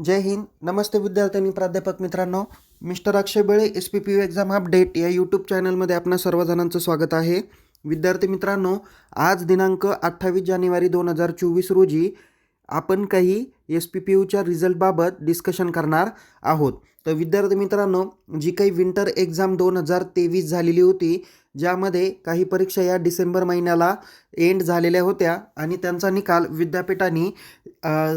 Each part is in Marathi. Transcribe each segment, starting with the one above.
जय हिंद. नमस्ते विद्यार्थ्यांनी, प्राध्यापक मित्रांनो. मिस्टर अक्षय बेळे SPPU एक्झाम अपडेट या यूट्यूब चॅनलमध्ये आपणा सर्वजणांचं स्वागत आहे. विद्यार्थी मित्रांनो, आज दिनांक 28 जानेवारी 2024 रोजी आपण काही SPPUच्या रिझल्टबाबत डिस्कशन करणार आहोत. तर विद्यार्थी मित्रांनो, जी काही विंटर एक्झाम 2023 झालेली होती, ज्यामध्ये काही परीक्षा या डिसेंबर महिन्याला एंड झालेल्या होत्या आणि त्यांचा निकाल विद्यापीठाने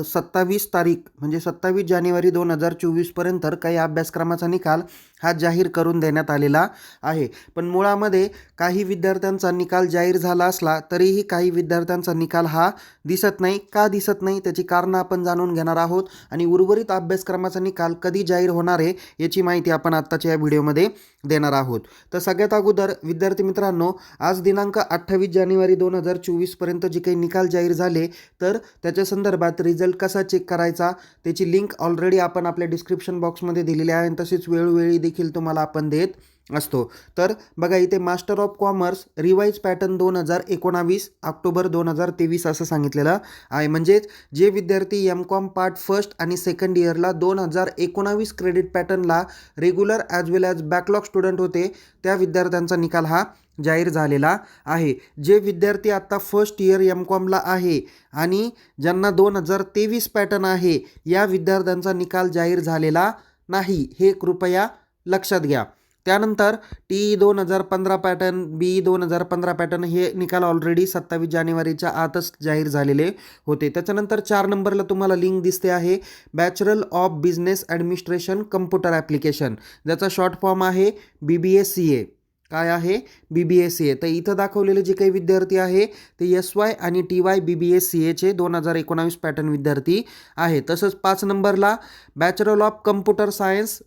27 तारीख म्हणजे 27 जानेवारी 2024पर्यंत काही अभ्यासक्रमाचा निकाल हा जाहीर करून देण्यात आलेला आहे. पण मुळामध्ये काही विद्यार्थ्यांचा निकाल जाहीर झाला असला तरीही काही विद्यार्थ्यांचा निकाल हा दिसत नाही. का दिसत नाही त्याची कारणं आपण जाणून घेणार आहोत आणि उर्वरित अभ्यासक्रमाचा निकाल कधी जाहीर होणार आहे याची माहिती आपण आत्ताच्या या व्हिडिओमध्ये देणार आहोत. तर सगळ्यात अगोदर विद्यार्थी मित्रांनो, आज दिनांक 28 जानेवारी 2024पर्यंत जे काही निकाल जाहीर झाले तर त्याच्या संदर्भात रिझल्ट कसा चेक करायचा त्याची लिंक ऑलरेडी आपण आपल्या डिस्क्रिप्शन बॉक्समध्ये दिलेली आहे आणि तसेच वेळोवेळी देखील तुम्हाला आपण देत असतो. तर बघा, इथे master of commerce revise pattern 2019 October 2023 असं सांगितलेलं आहे. म्हणजेच जे विद्यार्थी MCOM पार्ट फर्स्ट आणि सेकंड इयरला 2019 क्रेडिट पॅटर्नला रेग्युलर ॲज वेल ॲज बॅकलॉग स्टुडंट होते त्या विद्यार्थ्यांचा निकाल हा जाहीर झालेला आहे. जे विद्यार्थी आत्ता फर्स्ट इयर MCOMला आहे आणि ज्यांना 2023 पॅटर्न आहे या विद्यार्थ्यांचा निकाल जाहीर झालेला नाही, हे कृपया लक्षात घ्या. त्यानंतर TE 2015 पॅटर्न, BE 2015 पॅटर्न हे निकाल ऑलरेडी 27 जानेवारीच्या आतच जाहीर झालेले होते. त्याच्यानंतर 4 नंबरला तुम्हाला लिंक दिसते आहे bachelor of business administration computer application, ज्याचा शॉर्ट फॉर्म आहे BBA-CA. काय आहे? BBA-CA. तर इथं दाखवलेले जे काही विद्यार्थी आहे ते SY आणि TY BBA-CAचे 2019 पॅटर्न विद्यार्थी आहे. तसंच 5 नंबरला bachelor of computer science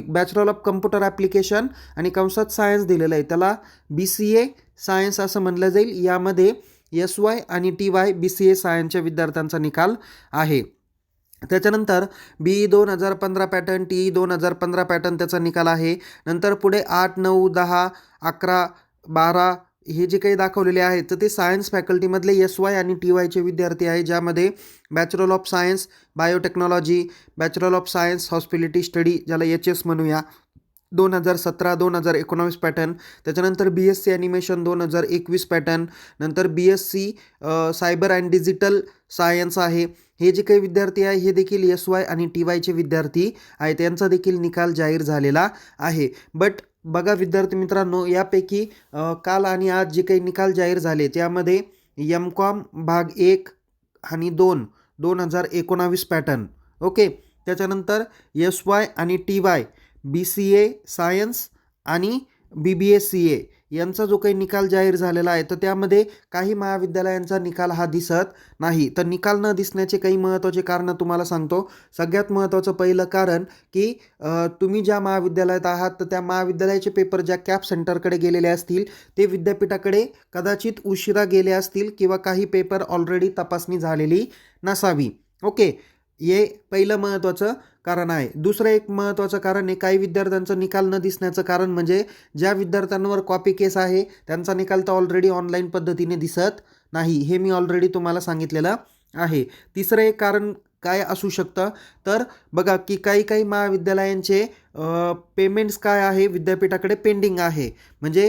bachelor of computer application आणि कंसात सायन्स दिलेलं आहे, त्याला BCA सायन्स असं म्हणलं जाईल. यामध्ये SY आणि TY BCA सायन्सच्या विद्यार्थ्यांचा निकाल आहे. त्याच्यानंतर BE 2015 पॅटर्न, TE 2015 पॅटर्न त्याचा निकाल आहे. नंतर पुढे 8, 9, 10, 11, 12 हे जे काही दाखवलेले आहेत तर ते सायन्स फॅकल्टीमधले SY आणि TYचे विद्यार्थी आहे, ज्यामध्ये bachelor of science biotechnology, bachelor of science hospitality study ज्याला HS म्हणूया 2017-2019 पॅटर्न. त्याच्यानंतर BSc ॲनिमेशन 2021 पॅटर्न. नंतर BSc cyber and digital science आहे. हे जे काही विद्यार्थी आहे हे देखील SY आणि TYचे विद्यार्थी आहेत, त्यांचा देखील निकाल जाहीर झालेला आहे. बट बघा विद्यार्थी मित्रांनो, यापैकी काल आणि आज जे काही निकाल जाहीर झाले त्यामध्ये MCOM भाग 1 आणि 2 2019 पॅटर्न, ओके. त्याच्यानंतर SY आणि TY BCA सायन्स आणि BBA-CA यांचा जो काही निकाल जाहीर झालेला आहे तर त्यामध्ये काही महाविद्यालयांचा निकाल हा दिसत नाही. तर निकाल न दिसण्याचे काही महत्त्वाचे कारणं तुम्हाला सांगतो. सगळ्यात महत्त्वाचं पहिलं कारण की तुम्ही ज्या महाविद्यालयात आहात तर त्या महाविद्यालयाचे पेपर ज्या कॅप सेंटरकडे गेलेले असतील ते विद्यापीठाकडे कदाचित उशिरा गेले असतील किंवा काही पेपर ऑलरेडी तपासणी झालेली नसावी, ओके. हे पहिलं महत्त्वाचं कारण आहे. दुसरं एक महत्त्वाचं कारण आहे, काही विद्यार्थ्यांचा निकाल न दिसण्याचं कारण म्हणजे ज्या विद्यार्थ्यांवर कॉपी केस आहे त्यांचा निकाल तर ऑलरेडी ऑनलाईन पद्धतीने दिसत नाही, हे मी ऑलरेडी तुम्हाला सांगितलेलं आहे. तिसरं एक कारण काय असू शकतं तर बघा की काही महाविद्यालयांचे पेमेंट्स काय आहे विद्यापीठाकडे पेंडिंग आहे. म्हणजे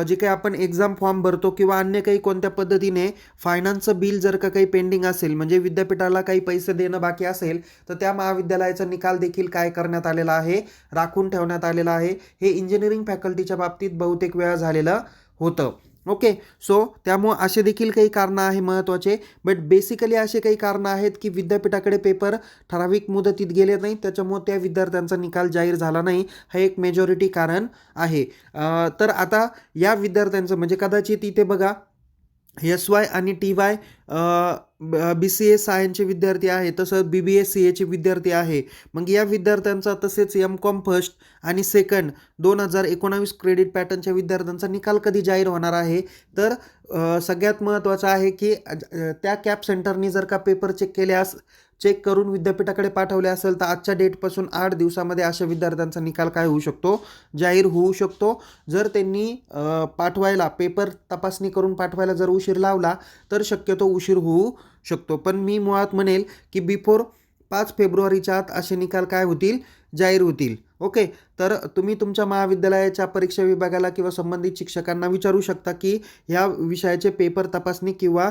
जे काही आपण एक्झाम फॉर्म भरतो किंवा अन्य काही कोणत्या पद्धतीने फायनान्सचं बिल जर का काही पेंडिंग असेल, म्हणजे विद्यापीठाला काही पैसे देणं बाकी असेल तर त्या महाविद्यालयाचा निकाल देखील काय करण्यात आलेला आहे, राखून ठेवण्यात आलेला आहे. हे इंजिनिअरिंग फॅकल्टीच्या बाबतीत बहुतेक वेळा झालेलं होतं, ओके. सो त्यामुळं असे देखील काही कारणं आहे महत्त्वाचे. बट बेसिकली असे काही कारणं आहेत की विद्यापीठाकडे पेपर ठराविक मुदतीत गेले नाही, त्याच्यामुळे त्या विद्यार्थ्यांचा निकाल जाहीर झाला नाही, हा एक मेजॉरिटी कारण आहे. तर आता या विद्यार्थ्यांचं म्हणजे कदाचित इथे बघा SY आणि TY BCA सायन्सचे विद्यार्थी आहे, तसंच BBA-CAचे विद्यार्थी आहे. मग या विद्यार्थ्यांचा तसेच MCOM फर्स्ट आणि सेकंड 2019 क्रेडिट पॅटर्नच्या विद्यार्थ्यांचा निकाल कधी जाहीर होणार आहे तर सगळ्यात महत्त्वाचं आहे की त्या कॅप सेंटरनी जर का पेपर चेक करून विद्यापीठाकडे पाठवले असेल तर आजच्या डेटपासून 8 दिवसामध्ये अशा विद्यार्थ्यांचा निकाल काय होऊ शकतो, जाहीर होऊ शकतो. जर त्यांनी पाठवायला पेपर तपासणी करून पाठवायला जर उशीर लावला तर शक्यतो उशीर होऊ शकतो. पण मी मुळात म्हणेल की बिफोर 5 फेब्रुवारीच्या आत असे निकाल काय होतील, जाहीर होतील. ओके. तर तुम्ही तुमच्या महाविद्यालयाच्या परीक्षा विभागाला किंवा संबंधित शिक्षकांना विचारू शकता की ह्या विषयाचे पेपर तपासणी किंवा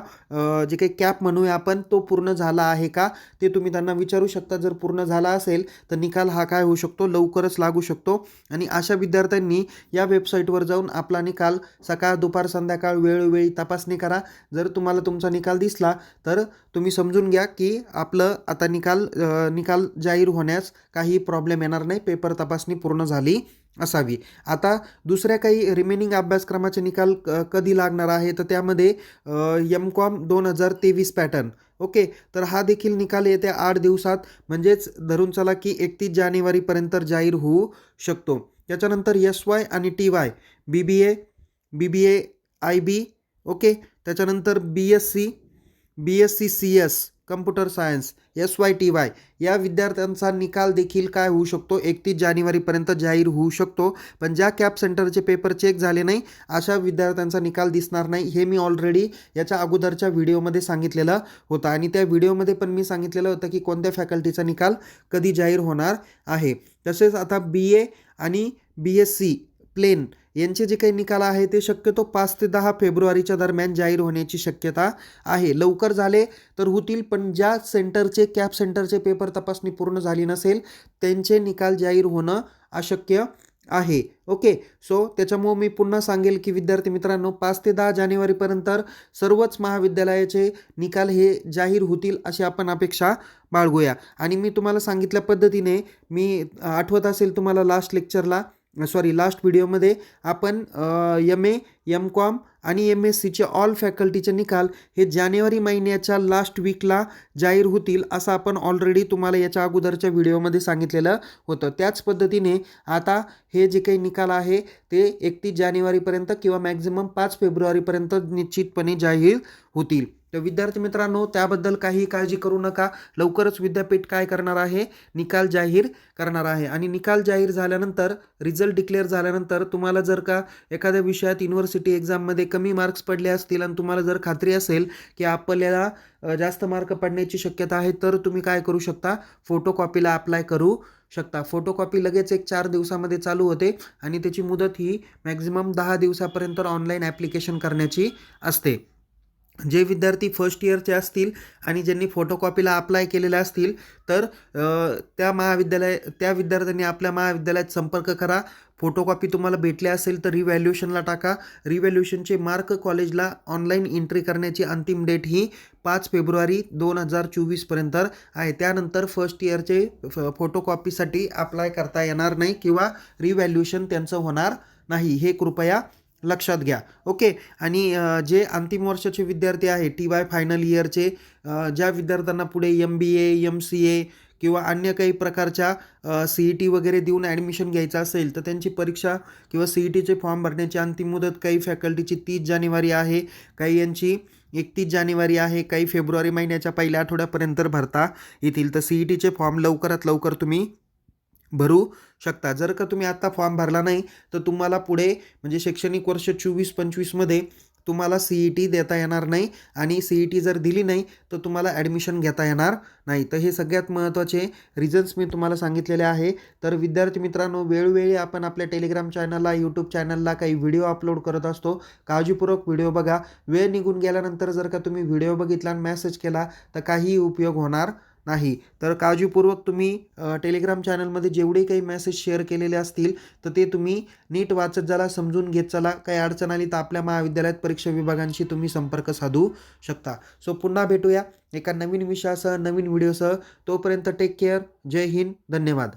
जे काही कॅप म्हणूया आपण तो पूर्ण झाला आहे का, ते तुम्ही त्यांना विचारू शकता. जर पूर्ण झाला असेल तर निकाल हा काय होऊ शकतो, लवकरच लागू शकतो. आणि अशा विद्यार्थ्यांनी या वेबसाईटवर जाऊन आपला निकाल सकाळ, दुपार, संध्याकाळ वेळोवेळी तपासणी करा. जर तुम्हाला तुमचा निकाल दिसला तर तुम्ही समजून घ्या की आपलं आता निकाल जाहीर होण्यास काही प्रॉब्लेम येणार नाही, पेपर तपासणी पूर्ण झाली असावी. आता दुसऱ्या काही रिमेनिंग अभ्यासक्रमाचे निकाल कधी लागणार आहे, तर त्यामध्ये M.Com 2023 पॅटर्न. ओके. तर हा देखील निकाल येत्या 8 दिवसात म्हणजेच धरून चला की 31 जानेवारीपर्यंत जाहीर होऊ शकतो. त्याच्यानंतर SY आणि TY, BBA IB. ओके. त्याच्यानंतर BSc CS computer science SYTY या विद्यार्थ्यांचा निकाल देखील काय होऊ शकतो, 31 जानेवारीपर्यंत जाहीर होऊ शकतो. पण ज्या कॅप सेंटरचे पेपर चेक झाले नाही अशा विद्यार्थ्यांचा निकाल दिसणार नाही. हे मी ऑलरेडी याच्या अगोदरच्या व्हिडिओमध्ये सांगितलेलं होतं आणि त्या व्हिडिओमध्ये पण मी सांगितलेलं होतं की कोणत्या फॅकल्टीचा निकाल कधी जाहीर होणार आहे. तसेच आता BA आणि BSc प्लेन यांचे जे काही निकाल आहे ते शक्यतो 5 ते 10 फेब्रुवारीच्या दरम्यान जाहीर होण्याची शक्यता आहे. लवकर झाले तर होतील, पण ज्या कॅप सेंटरचे पेपर तपासणी पूर्ण झाली नसेल त्यांचे निकाल जाहीर होणं अशक्य आहे. ओके. सो त्याच्यामुळे मी पुन्हा सांगेल की विद्यार्थी मित्रांनो, 5 ते 10 जानेवारीपर्यंत सर्वच महाविद्यालयाचे निकाल हे जाहीर होतील अशी आपण अपेक्षा बाळगूया. आणि मी तुम्हाला सांगितल्या पद्धतीने, मी आठवत असेल तुम्हाला लास्ट व्हिडिओमध्ये आपण MA, M.Com आणि MScचे ऑल फॅकल्टीचे निकाल हे जानेवारी महिन्याच्या लास्ट वीकला जाहीर होतील असं आपण ऑलरेडी तुम्हाला याच्या अगोदरच्या व्हिडिओमध्ये सांगितलेलं होतं. त्याच पद्धतीने आता हे जे काही निकाल आहे ते 31 जानेवारीपर्यंत किंवा मॅक्झिमम 5 फेब्रुवारीपर्यंत निश्चितपणे जाहीर होतील. तर विद्यार्थी मित्रांनो, त्याबद्दल काही काळजी करू नका. लवकरच विद्यापीठ काय करणार आहे, निकाल जाहीर करणार आहे. आणि निकाल जाहीर झाल्यानंतर, रिझल्ट डिक्लेअर झाल्यानंतर तुम्हाला जर का एखाद्या विषयात युनिव्हर्सिटी एक्झाममध्ये कमी मार्क्स पडले असतील आणि तुम्हाला जर खात्री असेल की आपल्याला जास्त मार्क पडण्याची शक्यता आहे, तर तुम्ही काय करू शकता, फोटोकॉपीला अप्लाय करू शकता. फोटोकॉपी लगेच 4 दिवसामध्ये चालू होते आणि त्याची मुदत ही मॅक्झिमम 10 दिवसापर्यंत ऑनलाईन ॲप्लिकेशन करण्याची असते. जे विद्यार्थी फर्स्ट इयरचे असतील आणि ज्यांनी फोटोकॉपीला अप्लाय केलेले असतील तर त्या विद्यार्थ्यांनी आपल्या महाविद्यालयात संपर्क करा. फोटोकॉपी तुम्हाला भेटले असेल तर रिव्हॅल्युएशनला टाका. रिव्हॅल्युएशनचे मार्क कॉलेजला ऑनलाईन एंट्री करण्याची अंतिम डेट ही 5 फेब्रुवारी 2024पर्यंत आहे. त्यानंतर फर्स्ट इयरचे फोटोकॉपीसाठी अप्लाय करता येणार नाही किंवा रिव्हॅल्युएशन त्यांचं होणार नाही, हे कृपया लक्षात घ्या. ओके. आणि जे अंतिम वर्षाचे विद्यार्थी आहे, TY फायनल इयरचे, ज्या विद्यार्थ्यांना पुढे MBA, MCA किंवा अन्य काही प्रकारच्या CET वगैरे देऊन ॲडमिशन घ्यायचं असेल तर त्यांची परीक्षा किंवा CETचे फॉर्म भरण्याची अंतिम मुदत काही फॅकल्टीची 30 जानेवारी आहे, काही यांची 31 जानेवारी आहे, काही फेब्रुवारी महिन्याच्या पहिल्या आठवड्यापर्यंत भरता येतील. तर CETचे फॉर्म लवकरात लवकर तुम्ही भरू शकता. जर का तुम्ही आत्ता फॉर्म भरला नाही तर तुम्हाला पुढे म्हणजे शैक्षणिक वर्ष 24-25मध्ये तुम्हाला CET देता येणार नाही आणि CET जर दिली नाही तर तुम्हाला ॲडमिशन घेता येणार नाही. तर हे सगळ्यात महत्त्वाचे रिझन्स मी तुम्हाला सांगितलेले आहे. तर विद्यार्थी मित्रांनो, वेळोवेळी आपण आपल्या टेलिग्राम चॅनलला, यूट्यूब चॅनलला काही व्हिडिओ अपलोड करत असतो. काळजीपूर्वक व्हिडिओ बघा. वेळ निघून गेल्यानंतर जर का तुम्ही व्हिडिओ बघितला आणि मेसेज केला तर काहीही उपयोग होणार नाही. तर काळजीपूर्वक तुम्ही टेलिग्राम चॅनलमध्ये जेवढे काही मेसेज शेअर केलेले असतील तर ते तुम्ही नीट वाचत चला, समजून घेत चला. काही अडचण आली तर आपल्या महाविद्यालयात परीक्षा विभागांशी तुम्ही संपर्क साधू शकता. सो पुन्हा भेटूया एका नवीन विषयासह, नवीन व्हिडिओसह. तोपर्यंत टेक केअर. जय हिंद. धन्यवाद.